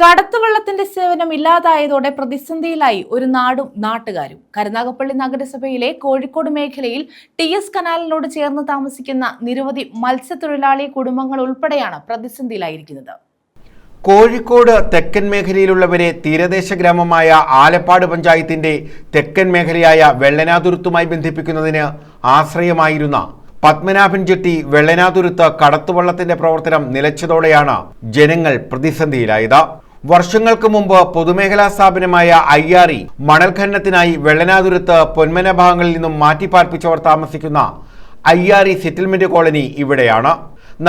കടത്തുവള്ളത്തിന്റെ സേവനം ഇല്ലാതായതോടെ പ്രതിസന്ധിയിലായി ഒരു നാടും നാട്ടുകാരും. കരുനാഗപ്പള്ളി നഗരസഭയിലെ കോഴിക്കോട് മേഖലയിൽ TS കനാലിനോട് ചേർന്ന് താമസിക്കുന്ന നിരവധി മത്സ്യത്തൊഴിലാളി കുടുംബങ്ങൾ ഉൾപ്പെടെയാണ് പ്രതിസന്ധിയിലായിരിക്കുന്നത്. കോഴിക്കോട് തെക്കൻ മേഖലയിലുള്ളവരെ തീരദേശ ഗ്രാമമായ ആലപ്പാട് പഞ്ചായത്തിന്റെ തെക്കൻ മേഖലയായ വെള്ളനാതുരുത്തുമായി ബന്ധിപ്പിക്കുന്നതിന് ആശ്രയമായിരുന്ന പത്മനാഭൻ ജെട്ടി വെള്ളനാതുരുത്ത് കടത്തുവള്ളത്തിന്റെ പ്രവർത്തനം നിലച്ചതോടെയാണ് ജനങ്ങൾ പ്രതിസന്ധിയിലായത്. വർഷങ്ങൾക്ക് മുമ്പ് പൊതുമേഖലാ സ്ഥാപനമായ IRE മണൽ ഖനനത്തിനായി വെള്ളനാതുരുത്ത് പൊന്മന ഭാഗങ്ങളിൽ നിന്നും മാറ്റിപ്പാർപ്പിച്ചവർ താമസിക്കുന്ന IRE സെറ്റിൽമെന്റ് കോളനി ഇവിടെയാണ്.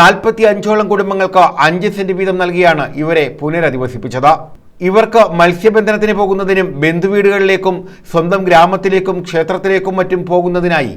45ഓളം കുടുംബങ്ങൾക്ക് 5 സെന്റ് വീതം നൽകിയാണ് ഇവരെ പുനരധിവസിപ്പിച്ചത്. ഇവർക്ക് മത്സ്യബന്ധനത്തിന് പോകുന്നതിനും ബന്ധുവീടുകളിലേക്കും സ്വന്തം ഗ്രാമത്തിലേക്കും ക്ഷേത്രത്തിലേക്കും മറ്റും പോകുന്നതിനായി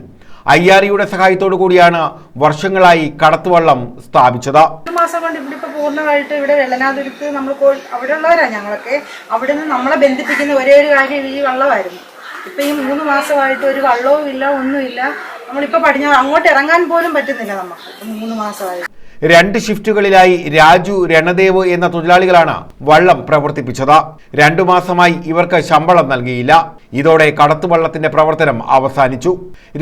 IREയുടെ സഹായത്തോടു കൂടിയാണ് വർഷങ്ങളായി കടത്തുവള്ളം സ്ഥാപിച്ചത്. ഒരു മാസം കൊണ്ട് ഇവിടെ പൂർണ്ണമായിട്ട് ഇവിടെ വെള്ളനാതുരുത്ത് നമ്മൾ അവിടെയുള്ളവരാണ് ഞങ്ങളൊക്കെ. അവിടെ നിന്ന് നമ്മളെ ബന്ധിപ്പിക്കുന്ന ഒരേ ഒരു കാര്യം ഈ വള്ളമായിരുന്നു. ഇപ്പം ഈ 3 മാസമായിട്ട് ഒരു വള്ളവും ഇല്ല, ഒന്നുമില്ല. നമ്മളിപ്പോൾ പടിഞ്ഞാറ് അങ്ങോട്ട് ഇറങ്ങാൻ പോലും പറ്റുന്നില്ല നമുക്ക്. 3 മാസമായി 2 ഷിഫ്റ്റുകളിലായി രാജു, രണദേവ് എന്ന തൊഴിലാളികളാണ് വള്ളം പ്രവർത്തിപ്പിച്ചത്. 2 മാസമായി ഇവർക്ക് ശമ്പളം നൽകിയില്ല. ഇതോടെ കടത്തുവള്ളത്തിന്റെ പ്രവർത്തനം അവസാനിച്ചു.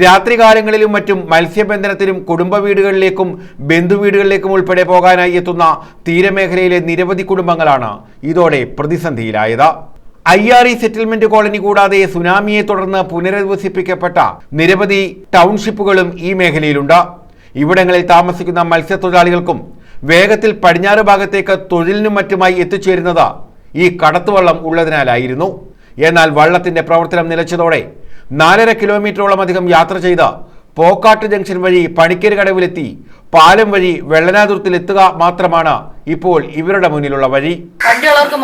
രാത്രികാലങ്ങളിലും മറ്റും മത്സ്യബന്ധനത്തിനും കുടുംബ വീടുകളിലേക്കും ബന്ധുവീടുകളിലേക്കും ഉൾപ്പെടെ പോകാനായി എത്തുന്ന തീരമേഖലയിലെ നിരവധി കുടുംബങ്ങളാണ് ഇതോടെ പ്രതിസന്ധിയിലായത്. IRE സെറ്റിൽമെന്റ് കോളനി കൂടാതെ സുനാമിയെ തുടർന്ന് പുനരധിവസിപ്പിക്കപ്പെട്ട നിരവധി ടൗൺഷിപ്പുകളും ഈ മേഖലയിലുണ്ട്. ഇവിടങ്ങളിൽ താമസിക്കുന്ന മത്സ്യത്തൊഴിലാളികൾക്കും വേഗത്തിൽ പടിഞ്ഞാറ് ഭാഗത്തേക്ക് തൊഴിലിനും മറ്റുമായി എത്തിച്ചേരുന്നത് ഈ കടത്തുവള്ളം ഉള്ളതിനാലായിരുന്നു. എന്നാൽ വള്ളത്തിന്റെ പ്രവർത്തനം നിലച്ചതോടെ 4.5 കിലോമീറ്ററോളം അധികം യാത്ര ചെയ്ത് പോക്കാട്ട് ജംഗ്ഷൻ വഴി പണിക്കര് കടവിലെത്തി പാലം വഴി വെള്ളനാതുരത്തിൽ എത്തുക മാത്രമാണ് ഇപ്പോൾ ഇവരുടെ മുന്നിലുള്ള വഴി. വണ്ടിയുള്ളവർക്ക്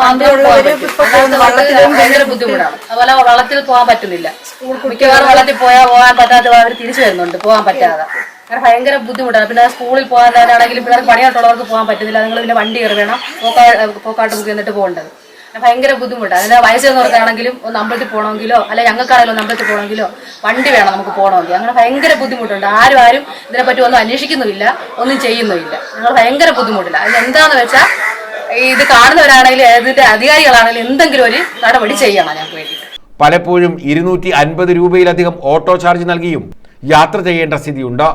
ഭയങ്കര ബുദ്ധിമുട്ടാണ്. അതുപോലെ വള്ളത്തിൽ പോകാൻ പറ്റുന്നില്ല. മിക്കവാറും വള്ളത്തിൽ പോകാൻ പറ്റാതെ അവർ തിരിച്ചു വരുന്നുണ്ട്, പോകാൻ പറ്റാതെ. അങ്ങനെ ഭയങ്കര ബുദ്ധിമുട്ടാണ്. പിന്നെ സ്കൂളിൽ പോകാനാണെങ്കിലും പിള്ളേർക്ക് പണിയായിട്ടുള്ളവർക്ക് പോകാൻ പറ്റുന്നില്ല. നിങ്ങൾ പിന്നെ വണ്ടി കയറി വേണം പോക്കാട്ട് ബുക്ക് എന്നിട്ട് പോകേണ്ടത്. ഭയങ്കര ബുദ്ധിമുട്ടാണ്. അതിന്റെ വയസ്സെന്നവർക്കാണെങ്കിലും ഒന്ന് അമ്പലത്തിൽ പോകണമെങ്കിലോ അല്ലെങ്കിൽ ഞങ്ങൾക്കാണെങ്കിലും ഒന്ന് അമ്പലത്തിൽ പോകണമെങ്കിലോ വണ്ടി വേണം നമുക്ക് പോകണമെങ്കിൽ. അങ്ങനെ ഭയങ്കര ബുദ്ധിമുട്ടുണ്ട്. ആരും ഇതിനെപ്പറ്റി ഒന്നും അന്വേഷിക്കുന്നുമില്ല, ഒന്നും ചെയ്യുന്നുമില്ല. ഞങ്ങൾ ഭയങ്കര ബുദ്ധിമുട്ടില്ല. അതിനെന്താണെന്ന് വെച്ചാൽ ഇത് കാണുന്നവരാണെങ്കിലും ഇതിന്റെ അധികാരികളാണെങ്കിലും എന്തെങ്കിലും ഒരു നടപടി ചെയ്യണം ഞങ്ങൾക്ക് വേണ്ടിയിട്ട്. പലപ്പോഴും 250 രൂപയിലധികം ഓട്ടോ ചാർജ് നൽകിയും യാത്ര ചെയ്യേണ്ട സ്ഥിതിയുണ്ട്.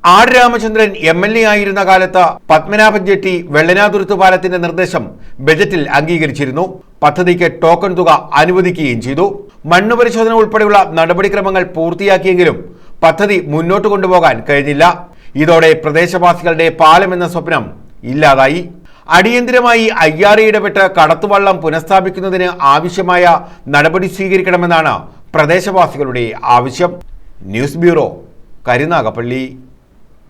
R. രാമചന്ദ്രൻ MLA ആയിരുന്ന കാലത്ത് പത്മനാഭൻ ജെട്ടി വെള്ളനാതുരുത്ത് പാലത്തിന്റെ നിർദ്ദേശം ബജറ്റിൽ അംഗീകരിച്ചിരുന്നു. പദ്ധതിക്ക് ടോക്കൺ തുക അനുവദിക്കുകയും ചെയ്തു. മണ്ണ് പരിശോധന ഉൾപ്പെടെയുള്ള നടപടിക്രമങ്ങൾ പൂർത്തിയാക്കിയെങ്കിലും പദ്ധതി മുന്നോട്ട് കൊണ്ടുപോകാൻ കഴിഞ്ഞില്ല. ഇതോടെ പ്രദേശവാസികളുടെ പാലം എന്ന സ്വപ്നം ഇല്ലാതായി. അടിയന്തിരമായി IRE ഇടപെട്ട് കടത്തുവള്ളം പുനഃസ്ഥാപിക്കുന്നതിന് ആവശ്യമായ നടപടി സ്വീകരിക്കണമെന്നാണ് പ്രദേശവാസികളുടെ ആവശ്യം. News bureau, Karunagappally.